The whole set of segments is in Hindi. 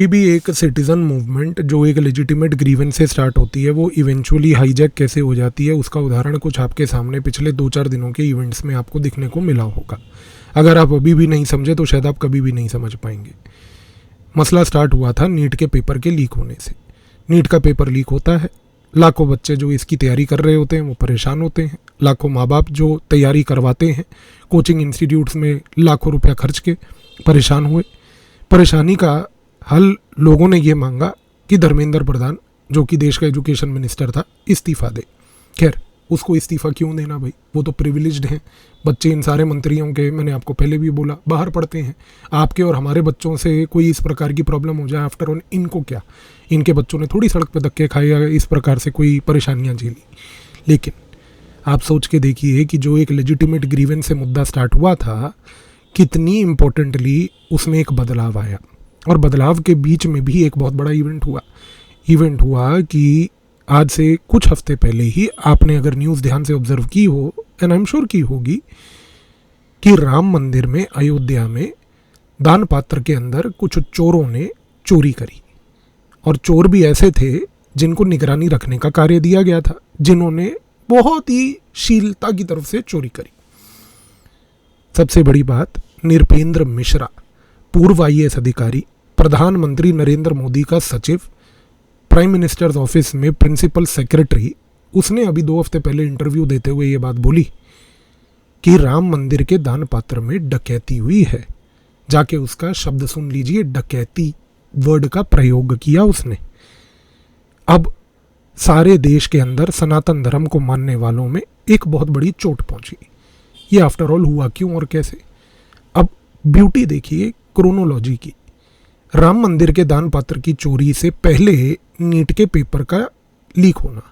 ये भी एक सिटीज़न मूवमेंट जो एक लेजिटिमेट ग्रीवेंस से स्टार्ट होती है, वो इवेंचुअली हाईजैक कैसे हो जाती है, उसका उदाहरण कुछ आपके सामने पिछले 2-4 दिनों के इवेंट्स में आपको दिखने को मिला होगा। अगर आप अभी भी नहीं समझे तो शायद आप कभी भी नहीं समझ पाएंगे। मसला स्टार्ट हुआ था नीट के पेपर के लीक होने से। नीट का पेपर लीक होता है, लाखों बच्चे जो इसकी तैयारी कर रहे होते हैं वो परेशान होते हैं, लाखों माँ बाप जो तैयारी करवाते हैं कोचिंग इंस्टीट्यूट्स में लाखों रुपया खर्च के परेशान हुए। परेशानी का हल लोगों ने ये मांगा कि धर्मेंद्र प्रधान जो कि देश का एजुकेशन मिनिस्टर था इस्तीफ़ा दे। खैर, उसको इस्तीफ़ा क्यों देना भाई, वो तो प्रिविलेज्ड हैं। बच्चे इन सारे मंत्रियों के, मैंने आपको पहले भी बोला, बाहर पढ़ते हैं। आपके और हमारे बच्चों से कोई इस प्रकार की प्रॉब्लम हो जाए, आफ्टर ऑल इनको क्या, इनके बच्चों ने थोड़ी सड़क पे धक्के खाए या इस प्रकार से कोई परेशानियां झेली। लेकिन आप सोच के देखिए कि जो एक लेजिटिमेट ग्रीवेंस से मुद्दा स्टार्ट हुआ था, कितनी इम्पोर्टेंटली उसमें एक बदलाव आया। और बदलाव के बीच में भी एक बहुत बड़ा इवेंट हुआ कि आज से कुछ हफ्ते पहले ही आपने अगर न्यूज़ ध्यान से ऑब्जर्व की हो, एंड आई एम श्योर की होगी, कि राम मंदिर में अयोध्या में दान पात्र के अंदर कुछ चोरों ने चोरी करी। और चोर भी ऐसे थे जिनको निगरानी रखने का कार्य दिया गया था, जिन्होंने बहुत ही शीलता की तरफ से चोरी करी। सबसे बड़ी बात, नृपेंद्र मिश्रा, पूर्व IAS अधिकारी, प्रधानमंत्री नरेंद्र मोदी का सचिव, प्राइम मिनिस्टर्स ऑफिस में प्रिंसिपल सेक्रेटरी, उसने अभी 2 हफ्ते पहले इंटरव्यू देते हुए ये बात बोली कि राम मंदिर के दान पात्र में डकैती हुई है। जाके उसका शब्द सुन लीजिए, डकैती वर्ड का प्रयोग किया उसने। अब सारे देश के अंदर सनातन धर्म को मानने वालों में एक बहुत बड़ी चोट पहुंची। ये आफ्टर ऑल हुआ क्यों और कैसे? अब ब्यूटी देखिए क्रोनोलॉजी की। राम मंदिर के दान पात्र की चोरी से पहले नीट के पेपर का लीक होना,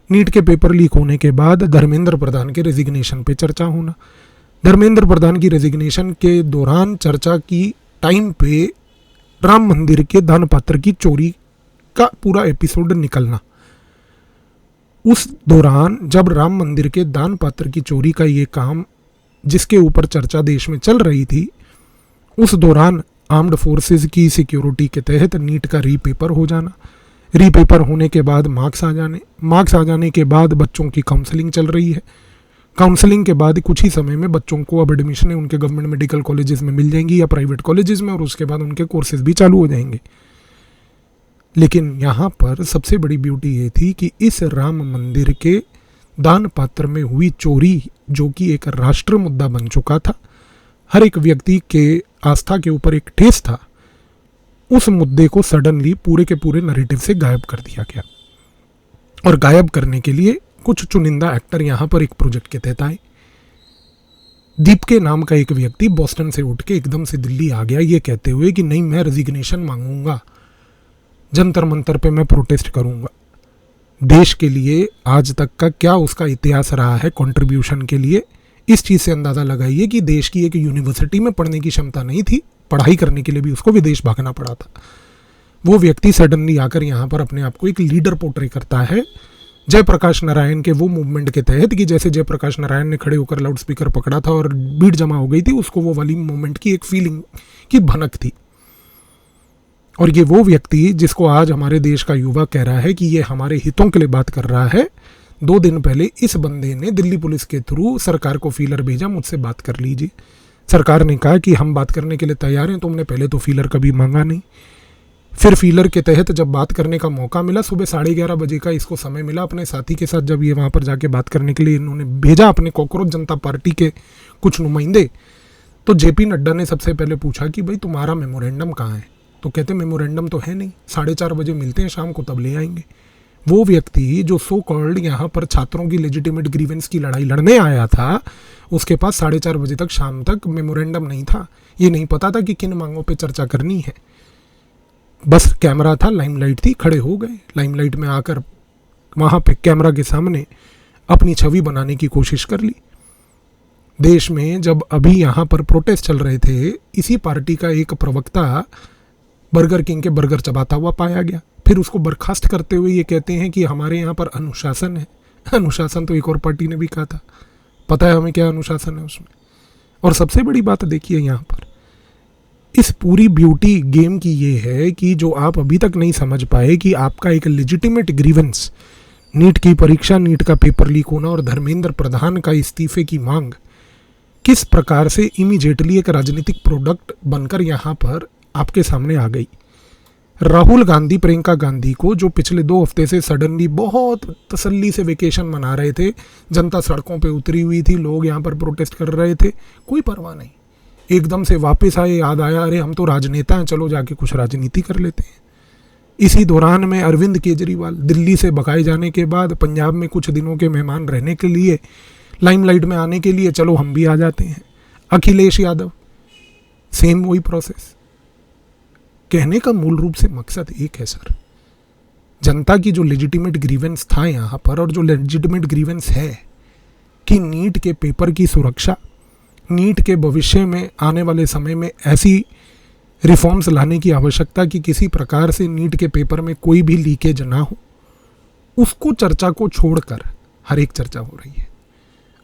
नीट के पेपर लीक होने के बाद धर्मेंद्र प्रधान के रेजिग्नेशन पे चर्चा होना, धर्मेंद्र प्रधान की रेजिग्नेशन के दौरान चर्चा की टाइम पे राम मंदिर के दान पात्र की चोरी का पूरा एपिसोड निकलना। उस दौरान जब राम मंदिर के दान पात्र की चोरी का ये काम, जिसके ऊपर चर्चा देश में चल रही थी, उस दौरान आर्म्ड फोर्सेस की सिक्योरिटी के तहत नीट का रीपेपर हो जाना, रीपेपर होने के बाद मार्क्स आ जाने के बाद बच्चों की काउंसलिंग चल रही है। काउंसलिंग के बाद कुछ ही समय में बच्चों को अब एडमिशन उनके गवर्नमेंट मेडिकल कॉलेजेस में मिल जाएंगी या प्राइवेट कॉलेजेस में, और उसके बाद उनके कोर्सेज भी चालू हो जाएंगे। लेकिन यहाँ पर सबसे बड़ी ब्यूटी ये थी कि इस राम मंदिर के दान पात्र में हुई चोरी, जो कि एक राष्ट्रीय मुद्दा बन चुका था, हर एक व्यक्ति के आस्था के ऊपर एक ठेस था, उस मुद्दे को सडनली पूरे के पूरे नैरेटिव से गायब कर दिया गया। और गायब करने के लिए कुछ चुनिंदा एक्टर यहाँ पर एक प्रोजेक्ट के तहत आए। दीप के नाम का एक व्यक्ति बोस्टन से उठ के एकदम से दिल्ली आ गया, ये कहते हुए कि नहीं, मैं रेजिग्नेशन मांगूंगा, जंतर मंतर पे मैं प्रोटेस्ट करूंगा। देश के लिए आज तक का क्या उसका इतिहास रहा है कंट्रीब्यूशन के लिए, इस चीज़ से अंदाज़ा लगाइए कि देश की एक यूनिवर्सिटी में पढ़ने की क्षमता नहीं थी, पढ़ाई करने के लिए भी उसको विदेश भागना पड़ा था। वो व्यक्ति सडनली आकर यहाँ पर अपने आप को एक लीडर पोर्ट्रे करता है जयप्रकाश नारायण के वो मूवमेंट के तहत, कि जैसे जयप्रकाश नारायण ने खड़े होकर लाउड स्पीकर पकड़ा था और भीड़ जमा हो गई थी, उसको वो वाली मूवमेंट की एक फीलिंग की भनक थी। और ये वो व्यक्ति जिसको आज हमारे देश का युवा कह रहा है कि ये हमारे हितों के लिए बात कर रहा है। 2 दिन पहले इस बंदे ने दिल्ली पुलिस के थ्रू सरकार को फीलर भेजा, मुझसे बात कर लीजिए। सरकार ने कहा कि हम बात करने के लिए तैयार हैं, तुमने पहले तो फीलर कभी मांगा नहीं। फिर फीलर के तहत जब बात करने का मौका मिला, सुबह 11:30 बजे का इसको समय मिला अपने साथी के साथ, जब ये वहाँ पर जाके बात करने के लिए इन्होंने भेजा अपने कॉकरोच जनता पार्टी के कुछ नुमाइंदे, तो JP नड्डा ने सबसे पहले पूछा कि भाई तुम्हारा मेमोरेंडम कहाँ है? तो कहते मेमोरेंडम तो है नहीं, 4:30 बजे मिलते हैं शाम को, तब ले आएंगे। वो व्यक्ति जो सो कॉल्ड यहाँ पर छात्रों की लेजिटिमेट ग्रीवेंस की लड़ाई लड़ने आया था, उसके पास 4:30 बजे तक शाम तक मेमोरेंडम नहीं था। ये नहीं पता था कि किन मांगों पे चर्चा करनी है। बस कैमरा था, लाइमलाइट थी, खड़े हो गए, लाइमलाइट में आकर वहाँ पे कैमरा के सामने अपनी छवि बनाने की कोशिश कर ली। देश में जब अभी यहाँ पर प्रोटेस्ट चल रहे थे, इसी पार्टी का एक प्रवक्ता बर्गर किंग के बर्गर चबाता हुआ पाया गया। फिर उसको बर्खास्त करते हुए ये कहते हैं कि हमारे यहाँ पर अनुशासन है। अनुशासन तो एक और पार्टी ने भी कहा था, पता है हमें क्या अनुशासन है उसमें। और सबसे बड़ी बात देखिए यहाँ पर, इस पूरी ब्यूटी गेम की ये है कि जो आप अभी तक नहीं समझ पाए कि आपका एक लेजिटिमेट ग्रीवेंस, नीट की परीक्षा, नीट का पेपर लीक होना और धर्मेंद्र प्रधान का इस्तीफे की मांग किस प्रकार से इमीडिएटली एक राजनीतिक प्रोडक्ट बनकर यहाँ पर आपके सामने आ गई। राहुल गांधी प्रियंका गांधी को, जो पिछले 2 हफ्ते से सडनली बहुत तसल्ली से वेकेशन मना रहे थे, जनता सड़कों पे उतरी हुई थी, लोग यहाँ पर प्रोटेस्ट कर रहे थे, कोई परवाह नहीं, एकदम से वापस आए, याद आया अरे हम तो राजनेता हैं, चलो जाके कुछ राजनीति कर लेते हैं। इसी दौरान में अरविंद केजरीवाल दिल्ली से भगाए जाने के बाद पंजाब में कुछ दिनों के मेहमान रहने के लिए, लाइमलाइट में आने के लिए चलो हम भी आ जाते हैं। अखिलेश यादव सेम वही प्रोसेस। कहने का मूल रूप से मकसद एक है सर, जनता की जो लेजिटिमेट ग्रीवेंस था यहाँ पर और जो लेजिटिमेट ग्रीवेंस है कि नीट के पेपर की सुरक्षा, नीट के भविष्य में आने वाले समय में ऐसी रिफॉर्म्स लाने की आवश्यकता कि किसी प्रकार से नीट के पेपर में कोई भी लीकेज ना हो, उसको चर्चा को छोड़कर हर एक चर्चा हो रही है।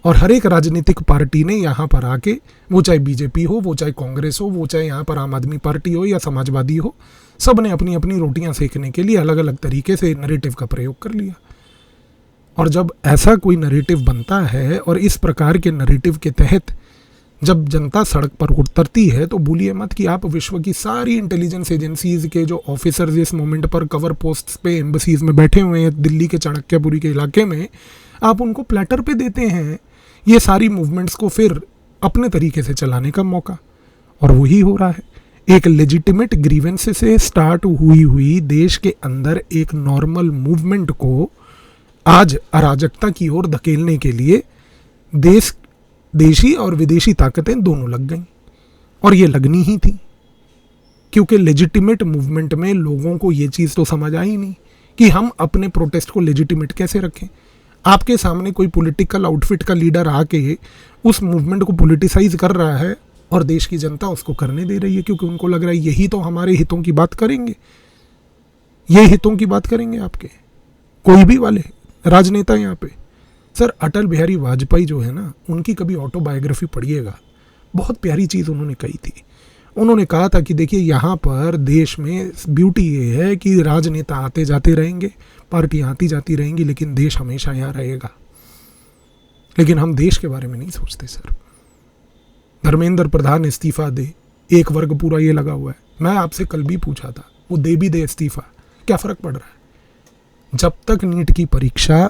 और हर एक राजनीतिक पार्टी ने यहाँ पर आके, वो चाहे बीजेपी हो, वो चाहे कांग्रेस हो, वो चाहे यहाँ पर आम आदमी पार्टी हो या समाजवादी हो, सब ने अपनी अपनी रोटियां सेकने के लिए अलग अलग तरीके से नैरेटिव का प्रयोग कर लिया। और जब ऐसा कोई नैरेटिव बनता है और इस प्रकार के नैरेटिव के तहत जब जनता सड़क पर उतरती है, तो भूलिए मत कि आप विश्व की सारी इंटेलिजेंस एजेंसीज के जो ऑफिसर्स इस मोमेंट पर कवर पोस्ट पे एम्बसीज में बैठे हुए हैं दिल्ली के चाणक्यपुरी के इलाके में, आप उनको प्लेटर पे देते हैं ये सारी मूवमेंट्स को फिर अपने तरीके से चलाने का मौका। और वही हो रहा है। एक लेजिटिमेट ग्रीवेंस से स्टार्ट हुई देश के अंदर एक नॉर्मल मूवमेंट को आज अराजकता की ओर धकेलने के लिए देशी और विदेशी ताकतें दोनों लग गईं। और ये लगनी ही थी, क्योंकि लेजिटिमेट मूवमेंट में लोगों को ये चीज़ तो समझ आई नहीं कि हम अपने प्रोटेस्ट को लेजिटिमेट कैसे रखें। आपके सामने कोई पॉलिटिकल आउटफिट का लीडर आके उस मूवमेंट को पॉलिटिसाइज कर रहा है और देश की जनता उसको करने दे रही है, क्योंकि उनको लग रहा है यही तो हमारे हितों की बात करेंगे, ये हितों की बात करेंगे आपके कोई भी वाले राजनेता यहाँ पे। सर अटल बिहारी वाजपेयी जो है ना, उनकी कभी ऑटोबायोग्राफी पढ़िएगा, बहुत प्यारी चीज़ उन्होंने कही थी। उन्होंने कहा था कि देखिए यहाँ पर देश में ब्यूटी ये है कि राजनेता आते जाते रहेंगे, पार्टियाँ आती जाती रहेंगी, लेकिन देश हमेशा यहाँ रहेगा। लेकिन हम देश के बारे में नहीं सोचते सर। धर्मेंद्र प्रधान इस्तीफा दे, एक वर्ग पूरा ये लगा हुआ है। मैं आपसे कल भी पूछा था, वो दे भी दे इस्तीफा, क्या फ़र्क पड़ रहा है? जब तक नीट की परीक्षा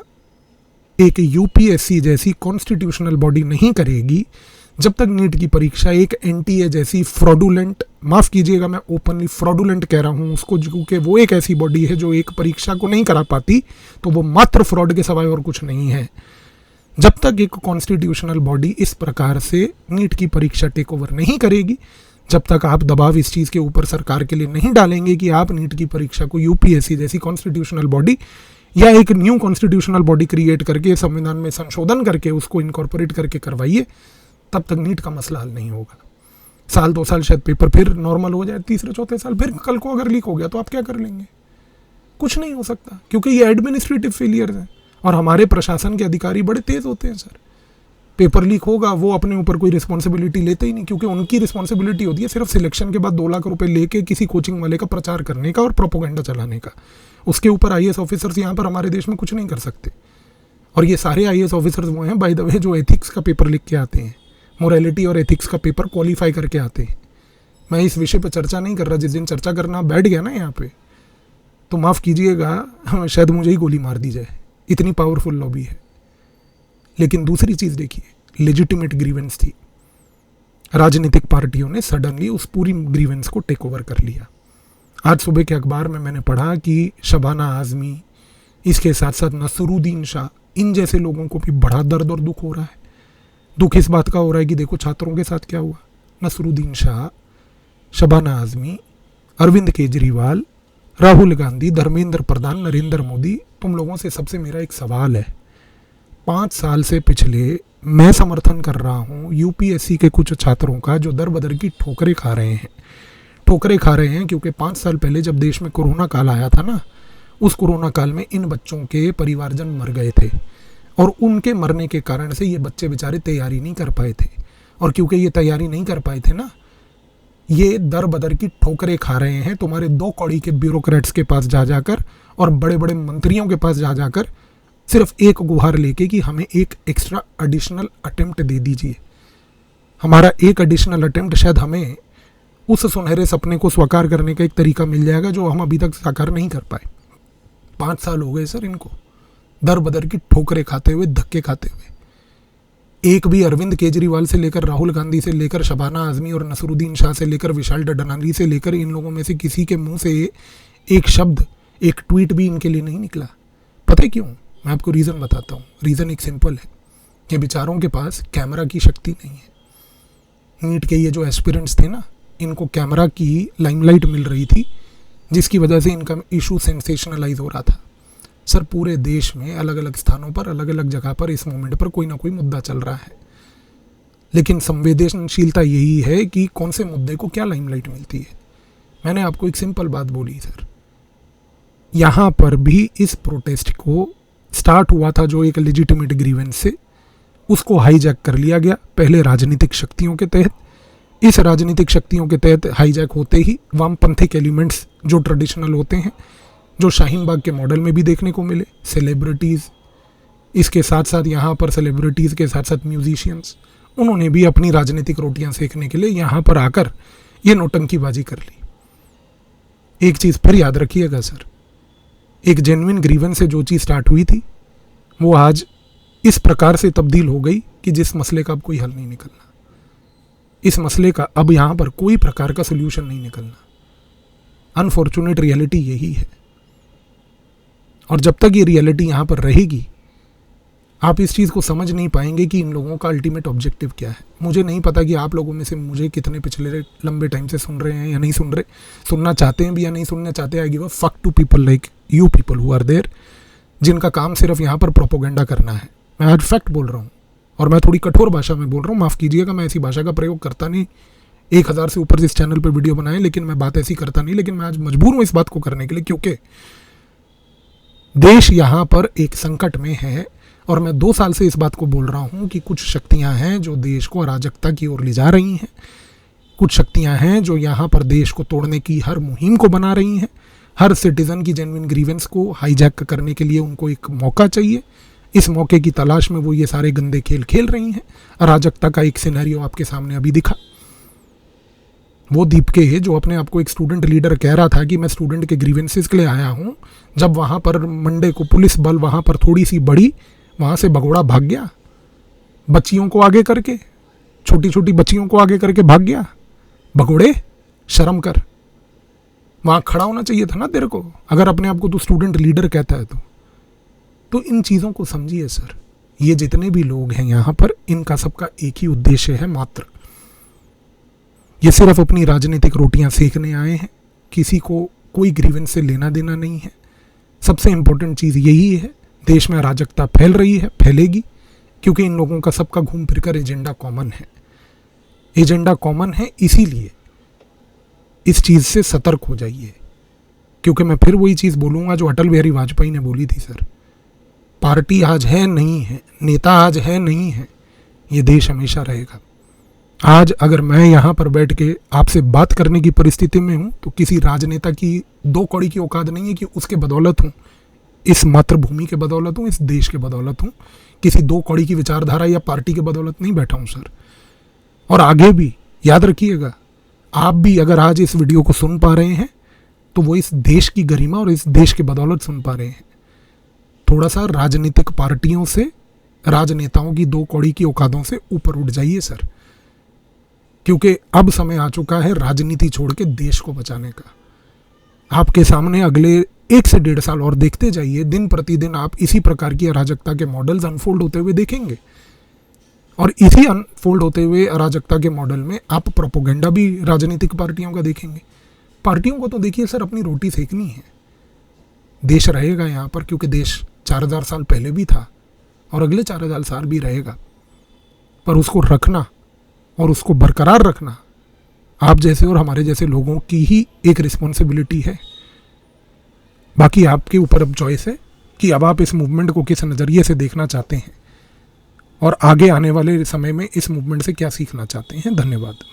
एक यूपीएससी जैसी कॉन्स्टिट्यूशनल बॉडी नहीं करेगी, जब तक नीट की परीक्षा एक एनटीए जैसी फ्रॉडुलेंट, माफ़ कीजिएगा मैं ओपनली फ्रॉडुलेंट कह रहा हूँ उसको, क्योंकि वो एक ऐसी बॉडी है जो एक परीक्षा को नहीं करा पाती, तो वो मात्र फ्रॉड के सिवाय और कुछ नहीं है। जब तक एक कॉन्स्टिट्यूशनल बॉडी इस प्रकार से नीट की परीक्षा टेक ओवर नहीं करेगी, जब तक आप दबाव इस चीज़ के ऊपर सरकार के लिए नहीं डालेंगे कि आप नीट की परीक्षा को यूपीएससी जैसी कॉन्स्टिट्यूशनल बॉडी या एक न्यू कॉन्स्टिट्यूशनल बॉडी क्रिएट करके संविधान में संशोधन करके उसको इनकॉर्पोरेट करके करवाइए, तब तक नीट का मसला हल नहीं होगा। साल 2 साल शायद पेपर फिर नॉर्मल हो जाए, तीसरे चौथे साल फिर कल को अगर लीक हो गया तो आप क्या कर लेंगे? कुछ नहीं हो सकता, क्योंकि ये एडमिनिस्ट्रेटिव फेलियर्स हैं और हमारे प्रशासन के अधिकारी बड़े तेज होते हैं सर। पेपर लीक होगा, वो अपने ऊपर कोई रिस्पॉन्सिबिलिटी लेते ही नहीं, क्योंकि उनकी रिस्पॉन्सिबिलिटी होती है सिर्फ सिलेक्शन के बाद 2 लाख रुपए लेके किसी कोचिंग वाले का प्रचार करने का और प्रोपोगेंडा चलाने का। उसके ऊपर आईएएस ऑफिसर्स यहाँ पर हमारे देश में कुछ नहीं कर सकते। और ये सारे आईएएस ऑफिसर्स वो हैं बाय द वे जो एथिक्स का पेपर लिख के आते हैं, मोरालिटी और एथिक्स का पेपर क्वालिफाई करके आते हैं। मैं इस विषय पर चर्चा नहीं कर रहा, जिस दिन चर्चा करना बैठ गया ना यहाँ पे, तो माफ़ कीजिएगा शायद मुझे ही गोली मार दी जाए, इतनी पावरफुल लॉबी है। लेकिन दूसरी चीज़ देखिए, लेजिटिमेट ग्रीवेंस थी, राजनीतिक पार्टियों ने सडनली उस पूरी ग्रीवेंस को टेक ओवर कर लिया। आज सुबह के अखबार में मैंने पढ़ा कि शबाना आज़मी, इसके साथ साथ नसरुद्दीन शाह, इन जैसे लोगों को भी बड़ा दर्द और दुख हो रहा है। दुख इस बात का हो रहा है कि देखो छात्रों के साथ क्या हुआ। नसरुद्दीन शाह, शबाना आज़मी, अरविंद केजरीवाल, राहुल गांधी, धर्मेंद्र प्रधान, नरेंद्र मोदी, तुम लोगों से सबसे मेरा एक सवाल है। 5 साल से पिछले मैं समर्थन कर रहा हूँ यूपीएससी के कुछ छात्रों का जो दर बदर की ठोकरें खा रहे हैं क्योंकि 5 साल पहले जब देश में कोरोना काल आया था ना, उस कोरोना काल में इन बच्चों के परिवारजन मर गए थे और उनके मरने के कारण से ये बच्चे बेचारे तैयारी नहीं कर पाए थे। और क्योंकि ये तैयारी नहीं कर पाए थे ना, ये दर बदर की ठोकरें खा रहे हैं तुम्हारे 2 कौड़ी के ब्यूरोक्रेट्स के पास जा जाकर और बड़े बड़े मंत्रियों के पास जा जाकर, सिर्फ एक गुहार लेके कि हमें एक एक्स्ट्रा एडिशनल अटेम्प्ट दे दीजिए। हमारा एक एडिशनल अटेम्प्ट शायद हमें उस सुनहरे सपने को साकार करने का एक तरीका मिल जाएगा जो हम अभी तक साकार नहीं कर पाए। 5 साल हो गए सर इनको दर बदर की ठोकरें खाते हुए, धक्के खाते हुए। एक भी अरविंद केजरीवाल से लेकर राहुल गांधी से लेकर शबाना आजमी और नसरुद्दीन शाह से लेकर विशाल डडनानी से लेकर इन लोगों में से किसी के मुंह से एक शब्द, एक ट्वीट भी इनके लिए नहीं निकला। पता है क्यों? मैं आपको रीज़न बताता हूँ। रीज़न एक सिंपल है कि बेचारों के पास कैमरा की शक्ति नहीं है। नीट के ये जो एस्पिरेंट्स थे ना, इनको कैमरा की लाइमलाइट मिल रही थी जिसकी वजह से इनका इशू सेंसेशनलाइज हो रहा था। सर पूरे देश में अलग अलग स्थानों पर, अलग अलग जगह पर इस मोमेंट पर कोई ना कोई मुद्दा चल रहा है, लेकिन संवेदनशीलता यही है कि कौन से मुद्दे को क्या लाइमलाइट मिलती है। मैंने आपको एक सिंपल बात बोली सर, यहाँ पर भी इस प्रोटेस्ट को स्टार्ट हुआ था जो एक लेजिटिमेट ग्रीवेंस से, उसको हाईजैक कर लिया गया पहले राजनीतिक शक्तियों के तहत। इस राजनीतिक शक्तियों के तहत हाईजैक होते ही वामपंथिक एलिमेंट्स जो ट्रेडिशनल होते हैं, जो शाहीन बाग के मॉडल में भी देखने को मिले, सेलिब्रिटीज़, इसके साथ साथ यहाँ पर सेलिब्रिटीज़ के साथ साथ म्यूजिशियंस, उन्होंने भी अपनी राजनीतिक रोटियां सेकने के लिए यहाँ पर आकर ये नौटंकीबाजी कर ली। एक चीज़ फिर याद रखिएगा सर, एक जेन्युइन ग्रीवेंस से जो चीज़ स्टार्ट हुई थी वो आज इस प्रकार से तब्दील हो गई कि जिस मसले का अब कोई हल नहीं निकलना, इस मसले का अब यहाँ पर कोई प्रकार का सोल्यूशन नहीं निकलना। अनफॉर्चुनेट रियलिटी यही है, और जब तक ये रियलिटी यहाँ पर रहेगी आप इस चीज़ को समझ नहीं पाएंगे कि इन लोगों का अल्टीमेट ऑब्जेक्टिव क्या है। मुझे नहीं पता कि आप लोगों में से मुझे कितने पिछले लंबे टाइम से सुन रहे हैं या नहीं सुन रहे, सुनना चाहते हैं भी या नहीं सुनना चाहते। I give a fuck to people like you people who are there, जिनका काम सिर्फ यहाँ पर प्रोपोगेंडा करना है। मैं आज फैक्ट बोल रहा हूँ और मैं थोड़ी कठोर भाषा में बोल रहा हूँ, माफ़ कीजिएगा, मैं ऐसी भाषा का प्रयोग करता नहीं। 1000 से ऊपर इस चैनल पर वीडियो बनाए लेकिन मैं बात ऐसी करता नहीं, लेकिन मैं आज मजबूर हूँ इस बात को करने के लिए क्योंकि देश यहाँ पर एक संकट में है। और मैं 2 साल से इस बात को बोल रहा हूँ कि कुछ शक्तियाँ हैं जो देश को अराजकता की ओर ले जा रही हैं, कुछ शक्तियाँ हैं जो यहाँ पर देश को तोड़ने की हर मुहिम को बना रही हैं। हर सिटीज़न की जेन्युइन ग्रीवेंस को हाईजैक करने के लिए उनको एक मौका चाहिए। इस मौके की तलाश में वो ये सारे गंदे खेल खेल रही हैं। अराजकता का एक सिनेरियो आपके सामने अभी दिखा। वो दीपके है जो अपने आप को एक स्टूडेंट लीडर कह रहा था कि मैं स्टूडेंट के ग्रीवेंसेस के लिए आया हूँ, जब वहाँ पर मंडे को पुलिस बल वहाँ पर थोड़ी सी बड़ी, वहाँ से भगोड़ा भाग गया, बच्चियों को आगे करके, छोटी छोटी बच्चियों को आगे करके भाग गया। भगोड़े, शर्म कर, वहाँ खड़ा होना चाहिए था ना तेरे को, अगर अपने आप को तू स्टूडेंट लीडर कहता है तो इन चीज़ों को समझिए सर। ये जितने भी लोग हैं यहाँ पर, इनका सबका एक ही उद्देश्य है मात्र, ये सिर्फ अपनी राजनीतिक रोटियां सेकने आए हैं। किसी को कोई ग्रीवेंस से लेना देना नहीं है। सबसे इम्पोर्टेंट चीज़ यही है, देश में अराजकता फैल रही है, फैलेगी, क्योंकि इन लोगों का सबका घूम फिर कर एजेंडा कॉमन है। एजेंडा कॉमन है, इसीलिए इस चीज़ से सतर्क हो जाइए। क्योंकि मैं फिर वही चीज़ बोलूँगा जो अटल बिहारी वाजपेयी ने बोली थी सर, पार्टी आज है नहीं है, नेता आज है नहीं है, ये देश हमेशा रहेगा। आज अगर मैं यहाँ पर बैठ के आपसे बात करने की परिस्थिति में हूँ तो किसी राजनेता की 2 कौड़ी की औकात नहीं है कि उसके बदौलत हूँ, इस मातृभूमि के बदौलत हूँ, इस देश के बदौलत हूँ। किसी 2 कौड़ी की विचारधारा या पार्टी के बदौलत नहीं बैठा हूँ सर। और आगे भी याद रखिएगा, आप भी अगर आज इस वीडियो को सुन पा रहे हैं तो वो इस देश की गरिमा और इस देश के बदौलत सुन पा रहे हैं। थोड़ा सा राजनीतिक पार्टियों से, राजनेताओं की 2 कौड़ी की औकातों से ऊपर उठ जाइए सर, क्योंकि अब समय आ चुका है राजनीति छोड़ के देश को बचाने का। आपके सामने अगले 1 से 1.5 साल और देखते जाइए, दिन प्रतिदिन आप इसी प्रकार की अराजकता के मॉडल्स अनफोल्ड होते हुए देखेंगे। और इसी अनफोल्ड होते हुए अराजकता के मॉडल में आप प्रोपोगेंडा भी राजनीतिक पार्टियों का देखेंगे। पार्टियों को तो देखिए सर अपनी रोटी सेकनी है, देश रहेगा यहाँ पर, क्योंकि देश 4000 साल पहले भी था और अगले 4000 साल भी रहेगा। पर उसको रखना और उसको बरकरार रखना आप जैसे और हमारे जैसे लोगों की ही एक रिस्पॉन्सिबिलिटी है। बाकी आपके ऊपर अब चॉइस है कि अब आप इस मूवमेंट को किस नज़रिए से देखना चाहते हैं और आगे आने वाले समय में इस मूवमेंट से क्या सीखना चाहते हैं। धन्यवाद।